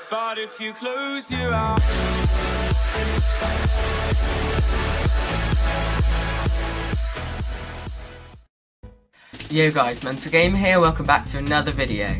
But if you close your eyes, Yo guys, Mental Gamer here, welcome back to another video.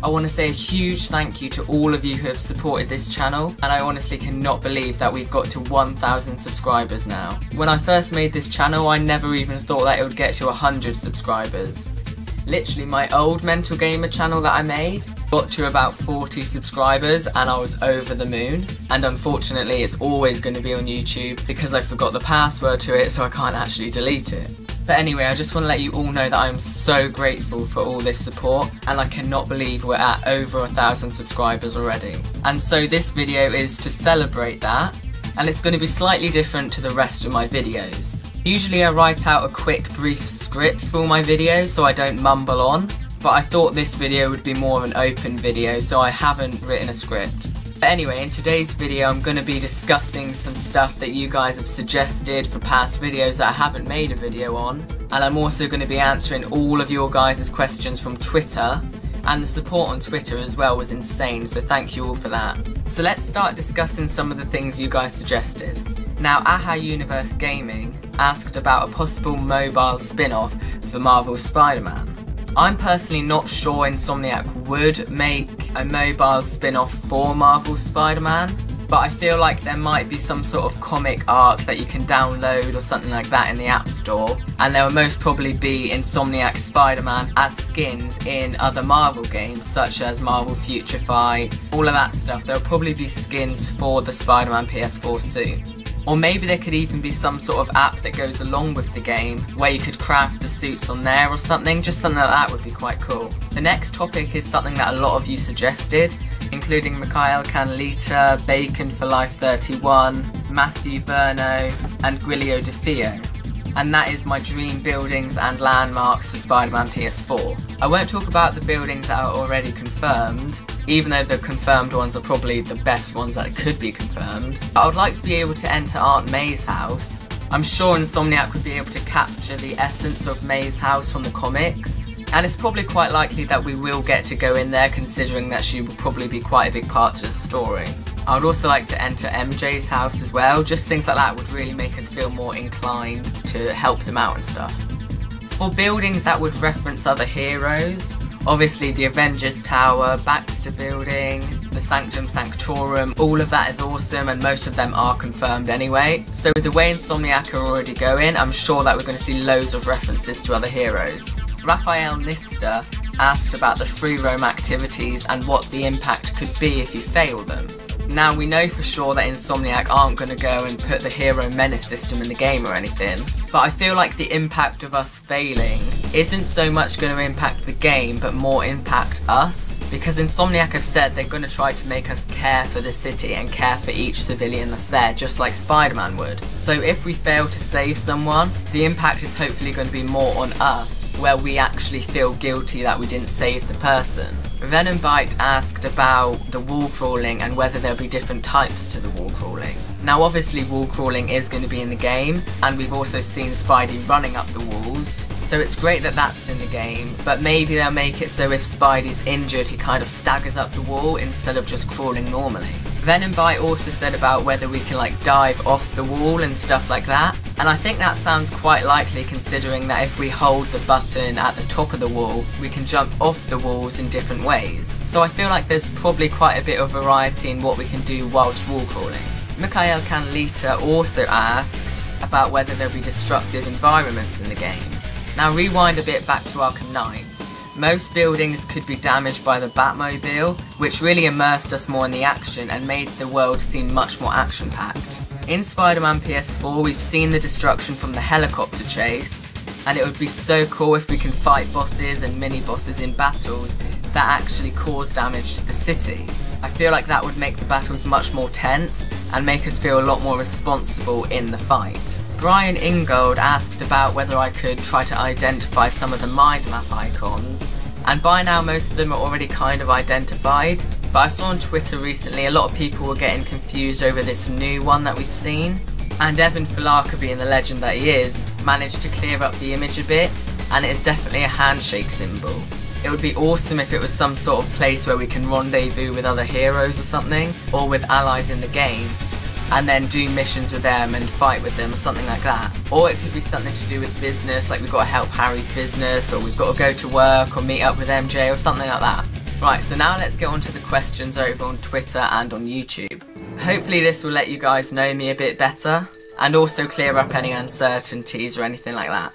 I want to say a huge thank you to all of you who have supported this channel, and I honestly cannot believe that we've got to 1,000 subscribers now. When I first made this channel, I never even thought that it would get to 100 subscribers. Literally, my old Mental Gamer channel that I made got to about 40 subscribers and I was over the moon. And unfortunately, it's always going to be on YouTube because I forgot the password to it, so I can't actually delete it. But anyway, I just want to let you all know that I'm so grateful for all this support, and I cannot believe we're at over 1,000 subscribers already. And so this video is to celebrate that, and it's going to be slightly different to the rest of my videos. Usually I write out a quick brief script for all my videos so I don't mumble on, but I thought this video would be more of an open video, so I haven't written a script. But anyway, in today's video I'm going to be discussing some stuff that you guys have suggested for past videos that I haven't made a video on, and I'm also going to be answering all of your guys' questions from Twitter, and the support on Twitter as well was insane, so thank you all for that. So let's start discussing some of the things you guys suggested. Now, Aha Universe Gaming asked about a possible mobile spin-off for Marvel's Spider-Man. I'm personally not sure Insomniac would make a mobile spin-off for Marvel's Spider-Man, but I feel like there might be some sort of comic arc that you can download or something like that in the App Store, and there will most probably be Insomniac Spider-Man as skins in other Marvel games such as Marvel Future Fight, all of that stuff. There will probably be skins for the Spider-Man PS4 suit. Or maybe there could even be some sort of app that goes along with the game where you could craft the suits on there or something. Just something like that would be quite cool. The next topic is something that a lot of you suggested, including Mikhail Canlita, Bacon for Life 31, Matthew Burno, and Guilio DeFeo. And that is my dream buildings and landmarks for Spider-Man PS4. I won't talk about the buildings that are already confirmed, even though the confirmed ones are probably the best ones that could be confirmed. But I would like to be able to enter Aunt May's house. I'm sure Insomniac would be able to capture the essence of May's house from the comics, and it's probably quite likely that we will get to go in there, considering that she will probably be quite a big part of the story. I would also like to enter MJ's house as well. Just things like that would really make us feel more inclined to help them out and stuff. For buildings that would reference other heroes, obviously the Avengers Tower, Baxter Building, the Sanctum Sanctorum, all of that is awesome and most of them are confirmed anyway. So with the way Insomniac are already going, I'm sure that we're going to see loads of references to other heroes. Raphael Nista asked about the free roam activities and what the impact could be if you fail them. Now, we know for sure that Insomniac aren't going to go and put the Hero Menace system in the game or anything, but I feel like the impact of us failing isn't so much going to impact the game, but more impact us, because Insomniac have said they're going to try to make us care for the city and care for each civilian that's there, just like Spider-Man would. So if we fail to save someone, the impact is hopefully going to be more on us, where we actually feel guilty that we didn't save the person. Venom Bite asked about the wall crawling and whether there'll be different types to the wall crawling. Now obviously wall crawling is going to be in the game, and we've also seen Spidey running up the walls, so it's great that that's in the game, but maybe they'll make it so if Spidey's injured he kind of staggers up the wall instead of just crawling normally. Venom Bite also said about whether we can like dive off the wall and stuff like that, and I think that sounds quite likely considering that if we hold the button at the top of the wall, we can jump off the walls in different ways. So I feel like there's probably quite a bit of variety in what we can do whilst wall crawling. Mikhail Canlita also asked about whether there'll be destructive environments in the game. Now rewind a bit back to Arkham Knight. Most buildings could be damaged by the Batmobile, which really immersed us more in the action and made the world seem much more action-packed. In Spider-Man PS4 we've seen the destruction from the helicopter chase, and it would be so cool if we can fight bosses and mini-bosses in battles that actually cause damage to the city. I feel like that would make the battles much more tense and make us feel a lot more responsible in the fight. Brian Ingold asked about whether I could try to identify some of the mind map icons, and by now most of them are already kind of identified, but I saw on Twitter recently a lot of people were getting confused over this new one that we've seen, and Evan Falaka, being the legend that he is, managed to clear up the image a bit, and it is definitely a handshake symbol. It would be awesome if it was some sort of place where we can rendezvous with other heroes or something, or with allies in the game, and then do missions with them and fight with them or something like that. Or it could be something to do with business, like we've got to help Harry's business, or we've got to go to work or meet up with MJ or something like that. Right, so now let's get on to the questions over on Twitter and on YouTube. Hopefully this will let you guys know me a bit better, and also clear up any uncertainties or anything like that.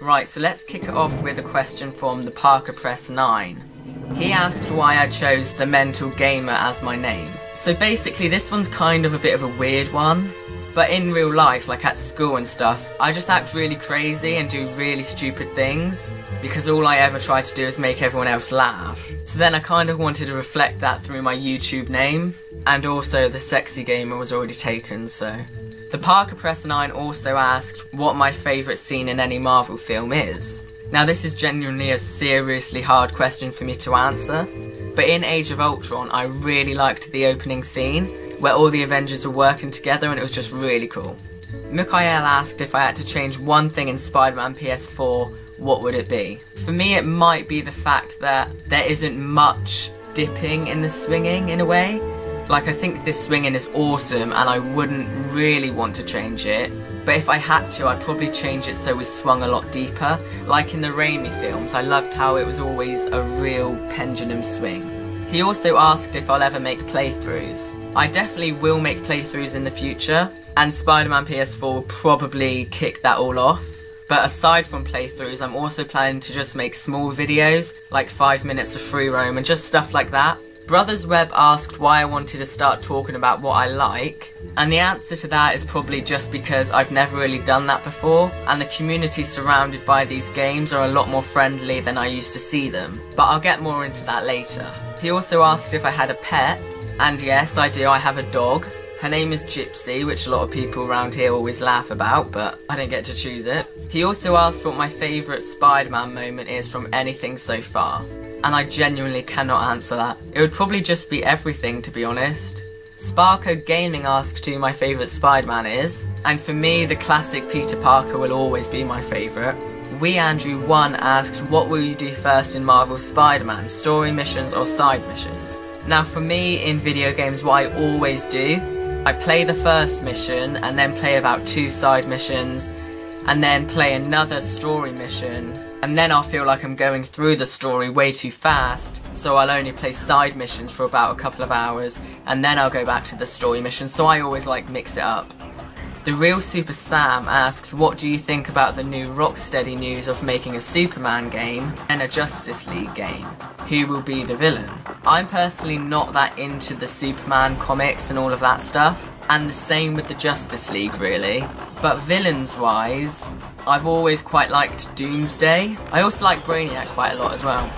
Right, so let's kick it off with a question from the Parker Press 9. He asked why I chose The Mental Gamer as my name. So basically this one's kind of a bit of a weird one, but in real life, like at school and stuff, I just act really crazy and do really stupid things, because all I ever try to do is make everyone else laugh. So then I kind of wanted to reflect that through my YouTube name, and also the Sexy Gamer was already taken, so... The Parker Press 9 also asked what my favourite scene in any Marvel film is. Now this is genuinely a seriously hard question for me to answer, but in Age of Ultron I really liked the opening scene, where all the Avengers were working together and it was just really cool. Mikhail asked if I had to change one thing in Spider-Man PS4, what would it be? For me it might be the fact that there isn't much dipping in the swinging in a way. Like, I think this swinging is awesome and I wouldn't really want to change it, but if I had to I'd probably change it so we swung a lot deeper. Like in the Raimi films, I loved how it was always a real pendulum swing. He also asked if I'll ever make playthroughs. I definitely will make playthroughs in the future, and Spider-Man PS4 will probably kick that all off. But aside from playthroughs, I'm also planning to just make small videos, like 5 minutes of free roam and just stuff like that. Brothers Web asked why I wanted to start talking about what I like, and the answer to that is probably just because I've never really done that before, and the community surrounded by these games are a lot more friendly than I used to see them, but I'll get more into that later. He also asked if I had a pet, and yes I do, I have a dog. Her name is Gypsy, which a lot of people around here always laugh about, but I didn't get to choose it. He also asked what my favourite Spider-Man moment is from anything so far. And I genuinely cannot answer that. It would probably just be everything, to be honest. Sparko Gaming asked who my favourite Spider-Man is, and for me the classic Peter Parker will always be my favourite. WeAndrew1 asks what will you do first in Marvel Spider-Man, story missions or side missions? Now for me in video games what I always do, I play the first mission and then play about 2 side missions, and then play another story mission, and then I'll feel like I'm going through the story way too fast, so I'll only play side missions for about a couple of hours, and then I'll go back to the story mission, so I always like mix it up. The Real Super Sam asks what do you think about the new Rocksteady news of making a Superman game and a Justice League game? Who will be the villain? I'm personally not that into the Superman comics and all of that stuff, and the same with the Justice League really, but villains wise, I've always quite liked Doomsday. I also like Brainiac quite a lot as well.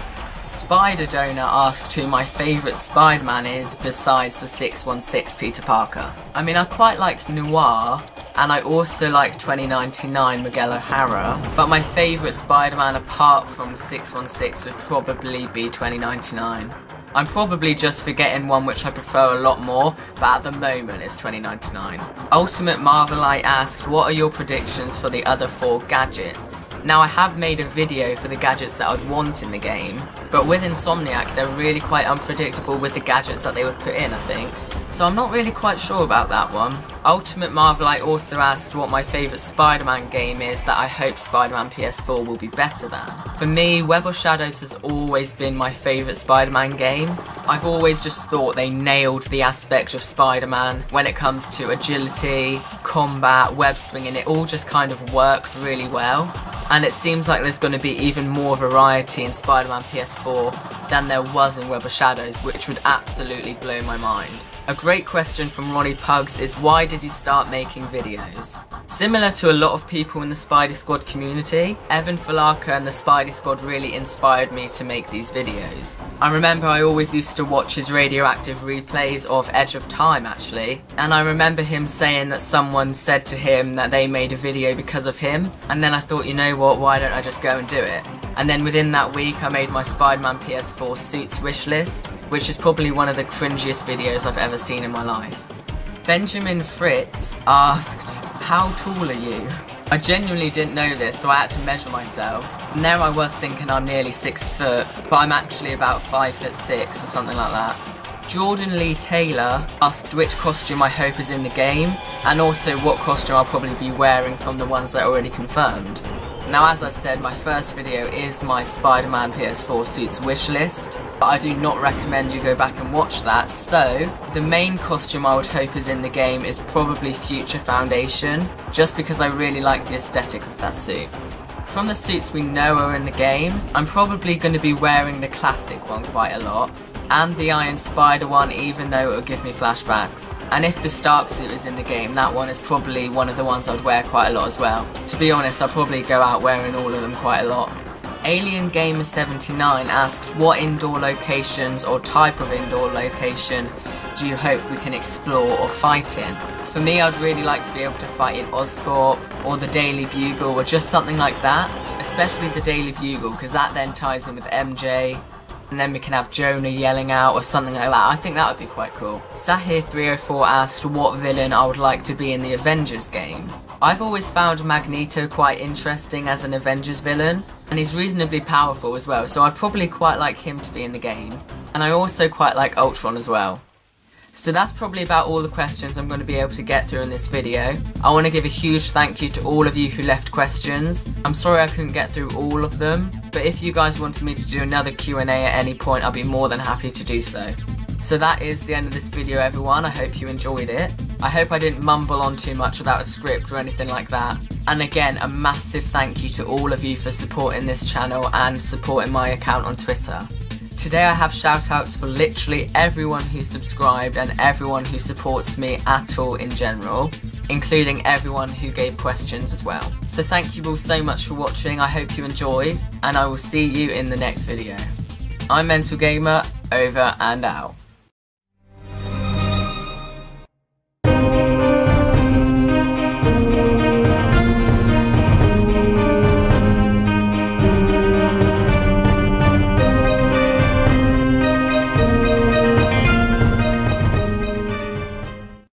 Spider Donor asked who my favourite Spider-Man is besides the 616 Peter Parker. I mean, I quite like Noir, and I also like 2099 Miguel O'Hara, but my favourite Spider-Man apart from 616 would probably be 2099. I'm probably just forgetting one which I prefer a lot more, but at the moment it's 2099. Ultimate Marvelite asked what are your predictions for the other 4 gadgets? Now I have made a video for the gadgets that I'd want in the game, but with Insomniac they're really quite unpredictable with the gadgets that they would put in I think. So I'm not really quite sure about that one. Ultimate Marvelite also asked what my favourite Spider-Man game is that I hope Spider-Man PS4 will be better than. For me, Web of Shadows has always been my favourite Spider-Man game. I've always just thought they nailed the aspect of Spider-Man when it comes to agility, combat, web swinging, it all just kind of worked really well. And it seems like there's going to be even more variety in Spider-Man PS4 than there was in Web of Shadows, which would absolutely blow my mind. A great question from Ronnie Pugs is why did you start making videos? Similar to a lot of people in the Spidey Squad community, Evan Falaka and the Spidey Squad really inspired me to make these videos. I remember I always used to watch his radioactive replays of Edge of Time actually, and I remember him saying that someone said to him that they made a video because of him, and then I thought, you know what, why don't I just go and do it? And then within that week I made my Spider-Man PS4 suits wishlist, which is probably one of the cringiest videos I've ever seen in my life. Benjamin Fritz asked, how tall are you? I genuinely didn't know this, so I had to measure myself. And there I was thinking I'm nearly 6 foot, but I'm actually about 5'6" or something like that. Jordan Lee Taylor asked which costume I hope is in the game, and also what costume I'll probably be wearing from the ones that are already confirmed. Now, as I said, my first video is my Spider-Man PS4 suits wishlist, but I do not recommend you go back and watch that, so the main costume I would hope is in the game is probably Future Foundation, just because I really like the aesthetic of that suit. From the suits we know are in the game, I'm probably going to be wearing the classic one quite a lot, and the Iron Spider one, even though it will give me flashbacks. And if the Stark suit is in the game, that one is probably one of the ones I'd wear quite a lot as well. To be honest, I'll probably go out wearing all of them quite a lot. Alien Gamer 79 asked what indoor locations or type of indoor location do you hope we can explore or fight in? For me, I'd really like to be able to fight in Oscorp or the Daily Bugle or just something like that, especially the Daily Bugle, because that then ties in with MJ. And then we can have Jonah yelling out or something like that. I think that would be quite cool. Sahir304 asked what villain I would like to be in the Avengers game. I've always found Magneto quite interesting as an Avengers villain, and he's reasonably powerful as well, so I'd probably quite like him to be in the game. And I also quite like Ultron as well. So that's probably about all the questions I'm going to be able to get through in this video. I want to give a huge thank you to all of you who left questions. I'm sorry I couldn't get through all of them, but if you guys wanted me to do another Q&A at any point, I'll be more than happy to do so. So that is the end of this video, everyone. I hope you enjoyed it. I hope I didn't mumble on too much without a script or anything like that. And again, a massive thank you to all of you for supporting this channel and supporting my account on Twitter. Today I have shoutouts for literally everyone who subscribed and everyone who supports me at all in general, including everyone who gave questions as well. So thank you all so much for watching, I hope you enjoyed, and I will see you in the next video. I'm Mental Gamer, over and out.